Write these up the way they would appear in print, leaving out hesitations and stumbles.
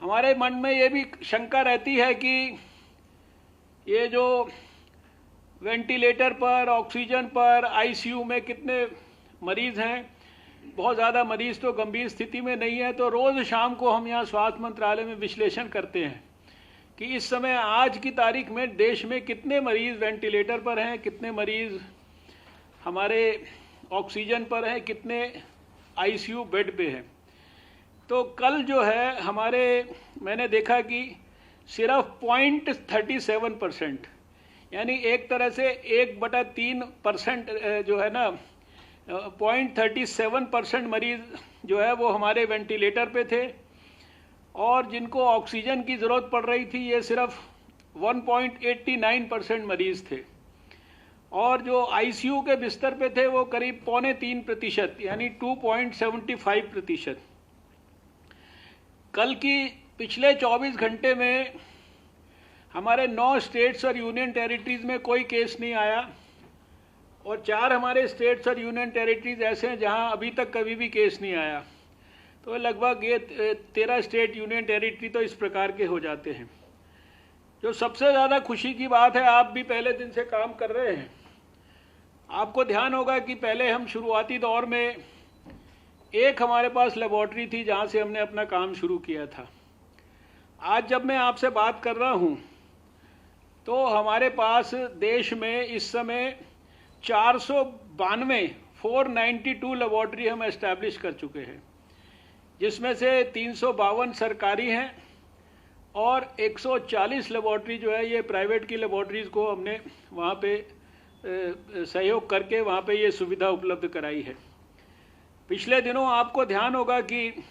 हमारे मन में ये भी शंका रहती है कि ये जो वेंटिलेटर पर, ऑक्सीजन पर, आईसीयू में कितने मरीज हैं। बहुत ज़्यादा मरीज तो गंभीर स्थिति में नहीं है। तो रोज़ शाम को हम यहाँ स्वास्थ्य मंत्रालय में विश्लेषण करते हैं कि इस समय आज की तारीख में देश में कितने मरीज वेंटिलेटर पर हैं, कितने मरीज हमारे ऑक्सीजन पर हैं, कितने आईसीयू बेड पे हैं। तो कल जो है हमारे, मैंने देखा कि सिर्फ 0.37%, यानी एक तरह से 1/3% जो है ना, 0.37% मरीज जो है वो हमारे वेंटिलेटर पे थे, और जिनको ऑक्सीजन की ज़रूरत पड़ रही थी ये सिर्फ 1.89% मरीज थे, और जो आईसीयू के बिस्तर पे थे वो करीब 2.25%, यानी 2.75%। कल की पिछले 24 घंटे में हमारे 9 स्टेट्स और यूनियन टेरिटरीज में कोई केस नहीं आया, और 4 हमारे स्टेट्स और यूनियन टेरिटरीज ऐसे हैं जहां अभी तक कभी भी केस नहीं आया। तो लगभग ये 13 स्टेट यूनियन टेरिटरी तो इस प्रकार के हो जाते हैं। जो सबसे ज़्यादा खुशी की बात है, आप भी पहले दिन से काम कर रहे हैं, आपको ध्यान होगा कि पहले हम शुरुआती दौर में एक हमारे पास लेबॉर्ट्री थी जहाँ से हमने अपना काम शुरू किया था। आज जब मैं आपसे बात कर रहा हूँ तो हमारे पास देश में इस समय 492 लेबॉर्ट्री हम एस्टैब्लिश कर चुके हैं, जिसमें से 352 सरकारी हैं और 140 लेबॉर्ट्री जो है ये प्राइवेट की लेबॉर्ट्रीज़ को हमने वहाँ पे सहयोग करके वहाँ पे ये सुविधा उपलब्ध कराई है। पिछले दिनों आपको ध्यान होगा कि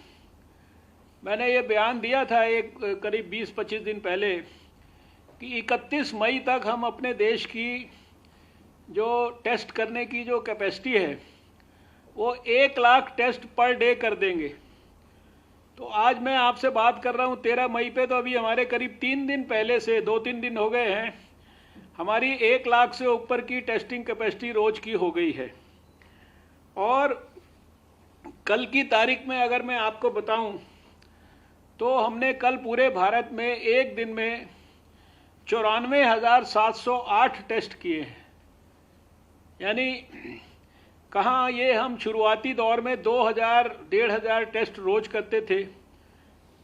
मैंने ये बयान दिया था एक करीब 20-25 दिन पहले कि 31 मई तक हम अपने देश की जो टेस्ट करने की जो कैपेसिटी है वो 1 लाख टेस्ट पर डे कर देंगे। तो आज मैं आपसे बात कर रहा हूँ 13 मई पे, तो अभी हमारे करीब 3 दिन पहले से 2-3 दिन हो गए हैं, हमारी 1 लाख से ऊपर की टेस्टिंग कैपेसिटी रोज की हो गई है। और कल की तारीख में अगर मैं आपको बताऊं तो हमने कल पूरे भारत में एक दिन में 94,708 टेस्ट किए हैं। यानी कहाँ ये हम शुरुआती दौर में 2,000-1,500 टेस्ट रोज करते थे,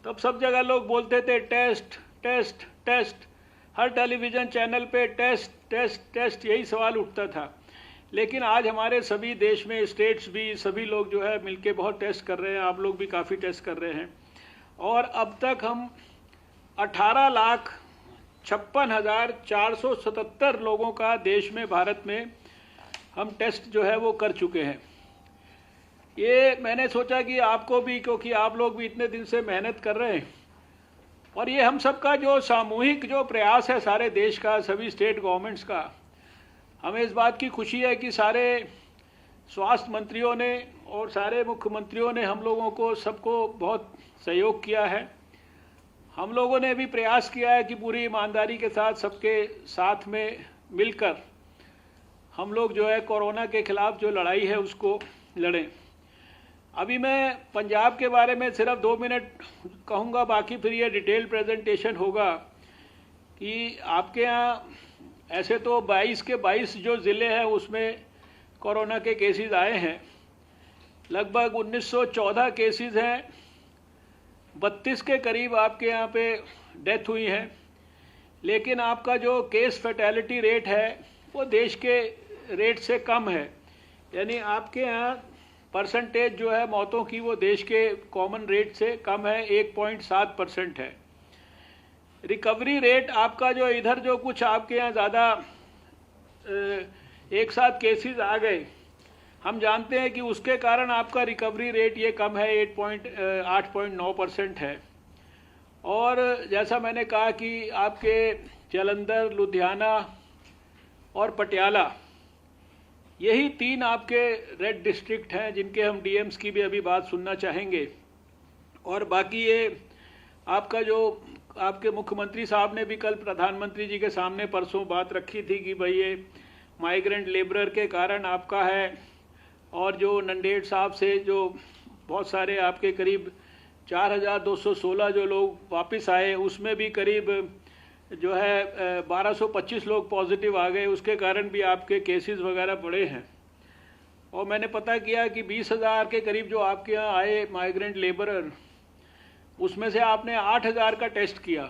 तब सब जगह लोग बोलते थे टेस्ट टेस्ट टेस्ट, हर टेलीविज़न चैनल पे टेस्ट टेस्ट टेस्ट, यही सवाल उठता था। लेकिन आज हमारे सभी देश में स्टेट्स भी, सभी लोग जो है मिलके बहुत टेस्ट कर रहे हैं, आप लोग भी काफ़ी टेस्ट कर रहे हैं, और अब तक हम 18,56,477 लोगों का देश में, भारत में हम टेस्ट जो है वो कर चुके हैं। ये मैंने सोचा कि आपको भी, क्योंकि आप लोग भी इतने दिन से मेहनत कर रहे हैं, और ये हम सबका जो सामूहिक जो प्रयास है सारे देश का, सभी स्टेट गवर्नमेंट्स का, हमें इस बात की खुशी है कि सारे स्वास्थ्य मंत्रियों ने और सारे मुख्यमंत्रियों ने हम लोगों को, सबको बहुत सहयोग किया है। हम लोगों ने भी प्रयास किया है कि पूरी ईमानदारी के साथ सबके साथ में मिलकर हम लोग जो है कोरोना के खिलाफ जो लड़ाई है उसको लड़ें। अभी मैं पंजाब के बारे में सिर्फ 2 मिनट कहूँगा, बाकी फिर ये डिटेल प्रेजेंटेशन होगा कि आपके यहाँ ऐसे तो 22 के 22 जो ज़िले हैं उसमें कोरोना के केसेस आए हैं। लगभग 1914 केसेस हैं, 32 के करीब आपके यहाँ पे डेथ हुई है। लेकिन आपका जो केस फैटेलिटी रेट है वो देश के रेट से कम है, यानी आपके यहाँ परसेंटेज जो है मौतों की वो देश के कॉमन रेट से कम है, 1.7% है। रिकवरी रेट आपका जो इधर जो कुछ आपके यहाँ ज़्यादा एक साथ केसेस आ गए, हम जानते हैं कि उसके कारण आपका रिकवरी रेट ये कम है, 8.9% है। और जैसा मैंने कहा कि आपके जालंधर, लुधियाना और पटियाला, यही 3 आपके रेड डिस्ट्रिक्ट हैं जिनके हम डीएम्स की भी अभी बात सुनना चाहेंगे। और बाकी ये आपका जो आपके मुख्यमंत्री साहब ने भी कल प्रधानमंत्री जी के सामने परसों बात रखी थी कि भाई ये माइग्रेंट लेबरर के कारण आपका है, और जो नंदेड़ साहब से जो बहुत सारे आपके करीब 4,216 जो लोग वापस आए, उसमें भी करीब जो है 1225 लोग पॉजिटिव आ गए। उसके कारण भी आपके केसेस वगैरह बढ़े हैं। और मैंने पता किया कि 20,000 के करीब जो आपके यहाँ आए माइग्रेंट लेबरर, उसमें से आपने 8,000 का टेस्ट किया,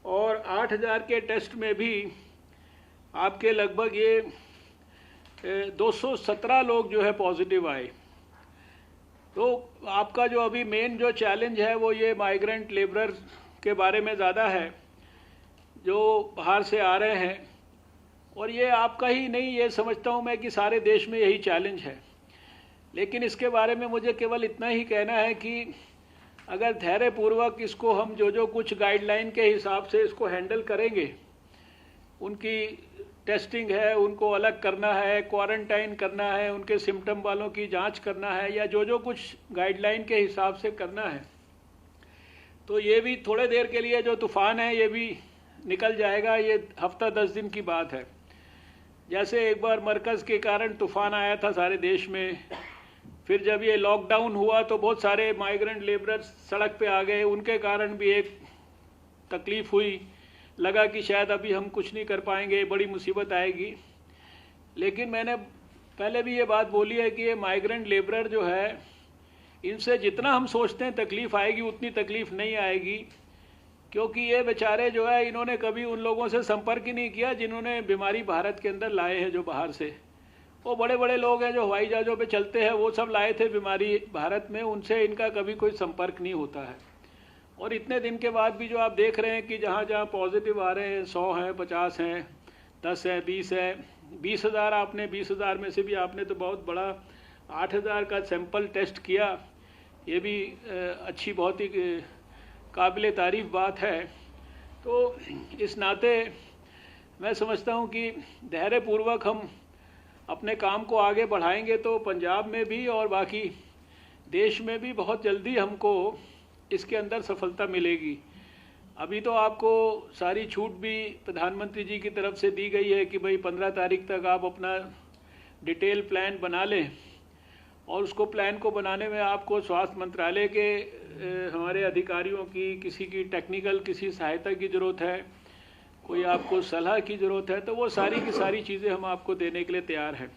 और 8,000 के टेस्ट में भी आपके लगभग ये 217 लोग जो है पॉजिटिव आए। तो आपका जो अभी मेन जो चैलेंज है वो ये माइग्रेंट लेबरर के बारे में ज़्यादा है, जो बाहर से आ रहे हैं। और ये आपका ही नहीं, ये समझता हूँ मैं कि सारे देश में यही चैलेंज है। लेकिन इसके बारे में मुझे केवल इतना ही कहना है कि अगर धैर्यपूर्वक इसको हम जो कुछ गाइडलाइन के हिसाब से इसको हैंडल करेंगे, उनकी टेस्टिंग है, उनको अलग करना है, क्वारंटाइन करना है, उनके सिम्टम वालों की जांच करना है, या जो कुछ गाइडलाइन के हिसाब से करना है, तो ये भी थोड़े देर के लिए जो तूफ़ान है ये भी निकल जाएगा। ये हफ्ता 10 दिन की बात है। जैसे एक बार मरकज़ के कारण तूफ़ान आया था सारे देश में, फिर जब ये लॉकडाउन हुआ तो बहुत सारे माइग्रेंट लेबरर्स सड़क पे आ गए, उनके कारण भी एक तकलीफ़ हुई, लगा कि शायद अभी हम कुछ नहीं कर पाएंगे, बड़ी मुसीबत आएगी। लेकिन मैंने पहले भी ये बात बोली है कि ये माइग्रेंट लेबरर जो है, इनसे जितना हम सोचते हैं तकलीफ़ आएगी, उतनी तकलीफ़ नहीं आएगी। क्योंकि ये बेचारे जो है, इन्होंने कभी उन लोगों से संपर्क ही नहीं किया जिन्होंने बीमारी भारत के अंदर लाए हैं। जो बाहर से वो बड़े बड़े लोग हैं जो हवाई जहाज़ों पे चलते हैं, वो सब लाए थे बीमारी भारत में, उनसे इनका कभी कोई संपर्क नहीं होता है। और इतने दिन के बाद भी जो आप देख रहे हैं कि जहाँ जहाँ पॉजिटिव आ रहे हैं, 100 हैं, 50 हैं, 10 हैं, 20 हैं, 20,000 आपने 20,000 में से भी आपने तो बहुत बड़ा 8,000 का सैंपल टेस्ट किया। ये भी अच्छी, बहुत ही काबिल तारीफ़ बात है। तो इस नाते मैं समझता हूँ कि धैर्यपूर्वक हम अपने काम को आगे बढ़ाएंगे तो पंजाब में भी और बाकी देश में भी बहुत जल्दी हमको इसके अंदर सफलता मिलेगी। अभी तो आपको सारी छूट भी प्रधानमंत्री जी की तरफ से दी गई है कि भाई 15 तारीख तक आप अपना डिटेल प्लान बना लें, और उसको प्लान को बनाने में आपको स्वास्थ्य मंत्रालय के हमारे अधिकारियों की, किसी की टेक्निकल किसी सहायता की ज़रूरत है, कोई आपको सलाह की ज़रूरत है, तो वो सारी की सारी चीज़ें हम आपको देने के लिए तैयार हैं।